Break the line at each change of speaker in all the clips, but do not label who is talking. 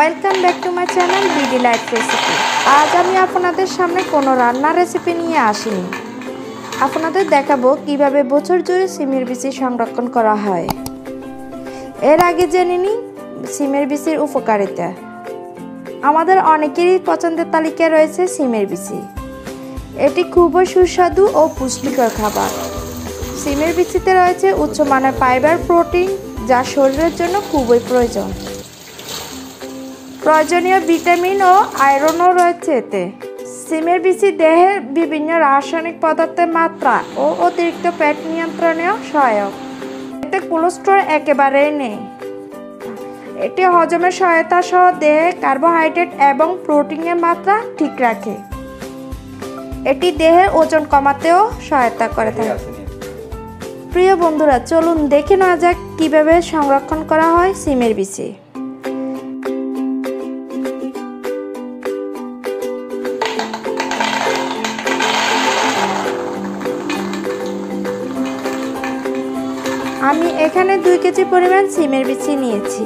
Welcome back to my channel BD life recipe. আজ আমি আপনাদের সামনে কোনো রান্নার রেসিপি নিয়ে আসিনি। আপনাদের দেখাবো কিভাবে বছর জুড়ে সিমের বিচি সংরক্ষণ করা হয়। এর আগে জেনে নিই সিমের বিচির উপকারিতা। আমাদের অনেকেরই পছন্দের তালিকায় রয়েছে সিমের বিচি। এটি খুবই সুস্বাদু ও পুষ্টিকর খাবার। সিমের বিচিতে রয়েছে উচ্চমানের ফাইবার, প্রোটিন, যা শরীরের জন্য খুবই প্রয়োজন। প্রয়োজনীয় ভিটামিন ও আয়রনও রয়েছে এতে। সিমের বিচি দেহের বিভিন্ন রাসায়নিক পদার্থের মাত্রা ও অতিরিক্ত ফ্যাট নিয়ন্ত্রণেও সহায়ক। এতে কোলেস্টেরল একেবারেই নেই। এটি হজমের সহায়তা সহ দেহে কার্বোহাইড্রেট এবং প্রোটিনের মাত্রা ঠিক রাখে। এটি দেহের ওজন কমাতেও সহায়তা করে থাকে। প্রিয় বন্ধুরা, চলুন দেখে নেওয়া যাক কীভাবে সংরক্ষণ করা হয় সিমের বিচি। আমি এখানে 2 কেজি পরিমাণ সিমের বিচি নিয়েছি।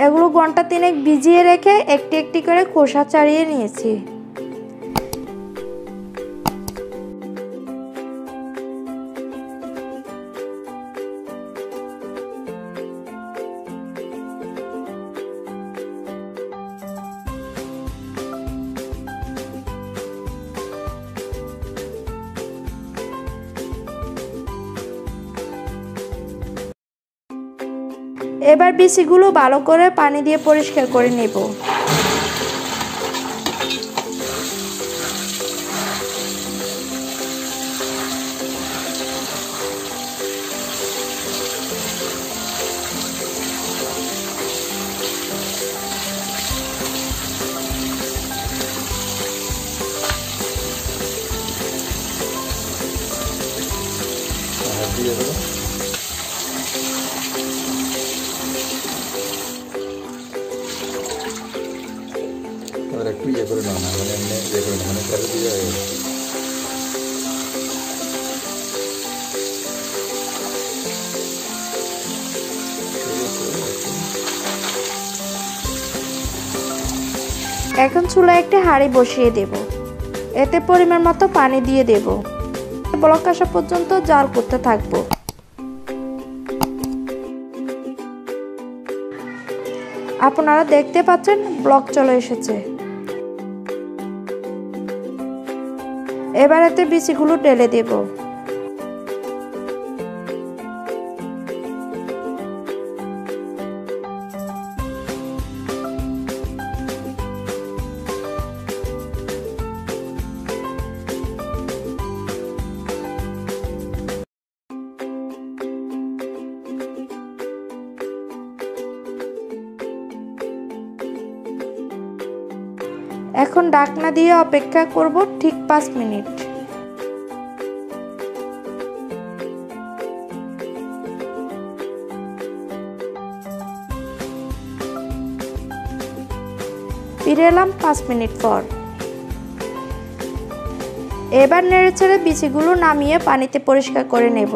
এগুলো ঘন্টা 3 ভিজিয়ে রেখে একটি একটি করে খোসা ছাড়িয়ে নিয়েছি। এবার বিচিগুলো ভালো করে পানি দিয়ে পরিষ্কার করে নেব।
একটু ইয়ে করে নাও না, মানে এমনি ইয়ে করে মানে করে দিয়ে
এখন চুলায় একটি হাঁড়ি বসিয়ে দেব। এতে পরিমাণ মতো পানি দিয়ে দেব। বলক আসা পর্যন্ত জাল করতে থাকবো। আপনারা দেখতে পাচ্ছেন ব্লক চলে এসেছে। এবার এতে বিচিগুলো ঢেলে দেব। এখন ঢাকনা দিয়ে অপেক্ষা করব ঠিক 5 মিনিট। ফিরে এলাম 5 মিনিট পর। এবার নেড়েচেড়ে বিচিগুলো নামিয়ে পানিতে পরিষ্কার করে নেব।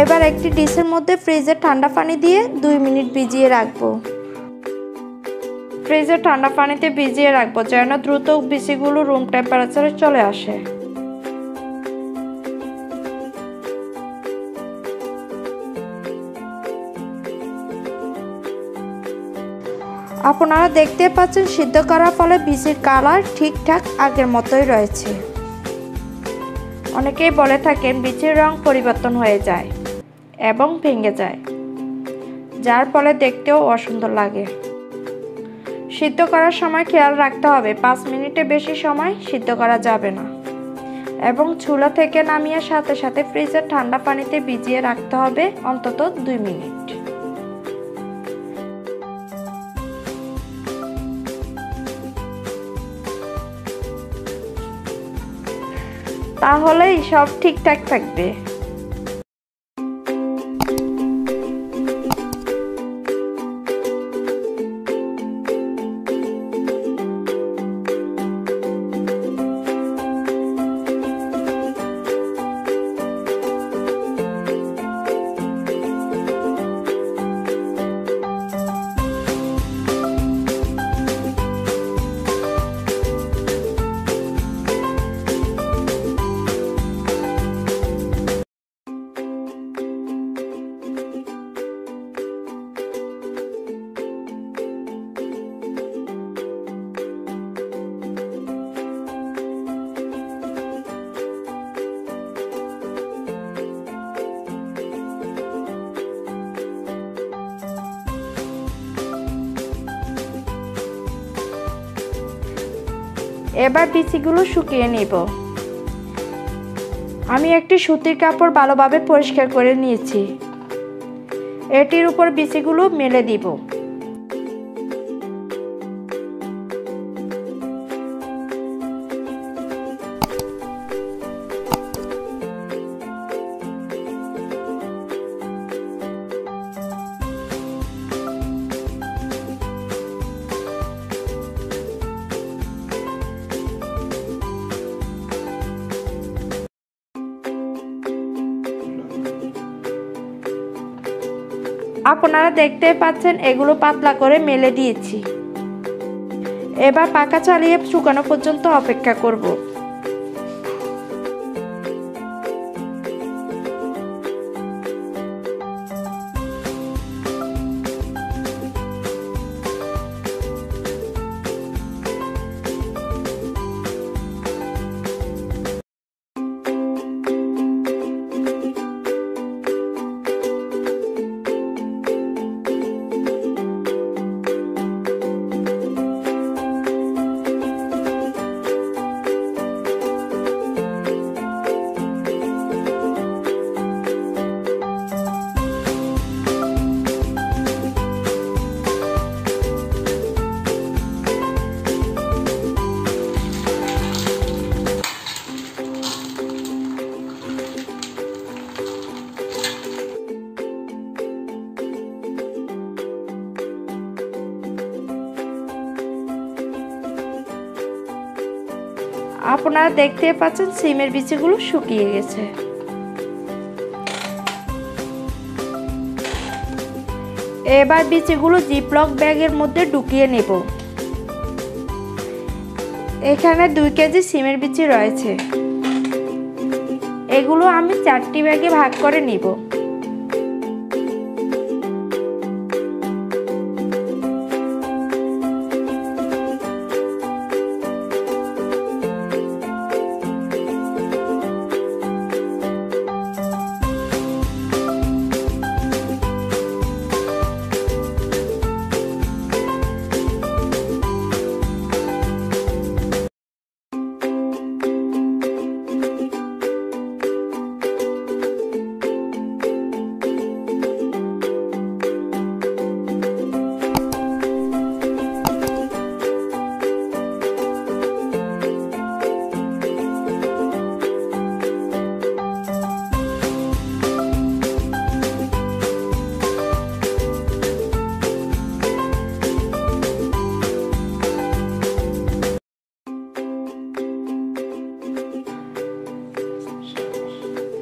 এবার একটি ডিশের মধ্যে ফ্রিজে ঠান্ডা পানি দিয়ে 2 মিনিট ভিজিয়ে রাখবো। ফ্রিজে ঠান্ডা পানিতে ভিজিয়ে রাখবো যেন দ্রুত বিচিগুলো রুম টেম্পারেচারে চলে আসে। আপনারা দেখতে পাচ্ছেন সিদ্ধ করার ফলে বিচির কালার ঠিকঠাক আগের মতোই রয়েছে। অনেকেই বলে থাকেন বিচির রং পরিবর্তন হয়ে যায় এবং ভেঙে যায়, যার ফলে দেখতেও অসুন্দর লাগে। সিদ্ধ করার সময় খেয়াল রাখতে হবে 5 মিনিটের বেশি সময় সিদ্ধ করা যাবে না এবং চুলা থেকে নামিয়ে সাথে সাথে ফ্রিজের ঠান্ডা পানিতে ভিজিয়ে রাখতে হবে অন্তত 2 মিনিট। তাহলেই সব ঠিকঠাক থাকবে। এবার বিচিগুলো শুকিয়ে নেব। আমি একটি সুতির কাপড় ভালোভাবে পরিষ্কার করে নিয়েছি। এটির উপর বিচিগুলো মেলে দিব। আপনারা দেখতে পাচ্ছেন এগুলো পাতলা করে মেলে দিয়েছি। এবার পাখা চালিয়ে শুকানো পর্যন্ত অপেক্ষা করব। আপনারা দেখতে পাচ্ছেন সিমের বিচিগুলো শুকিয়ে গেছে। এবার বিচিগুলো জিপলক ব্যাগের মধ্যে ঢুকিয়ে নেব। এখানে 2 কেজি সিমের বিচি রয়েছে। এগুলো আমি 4টি ব্যাগে ভাগ করে নিব।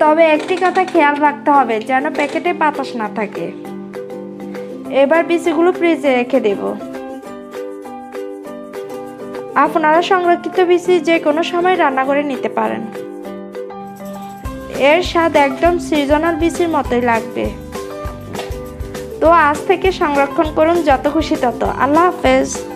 তবে একটি কথা খেয়াল রাখতে হবে যেন প্যাকেটে বাতাস না থাকে। এবার বিচিগুলো ফ্রিজে রেখে দেব। আপনারা সংরক্ষিত বিচি যে কোনো সময় রান্না করে নিতে পারেন। এর স্বাদ একদম সিজনাল বিচির মতোই লাগবে। তো আজ থেকে সংরক্ষণ করুন যত খুশি তত। আল্লাহ হাফেজ।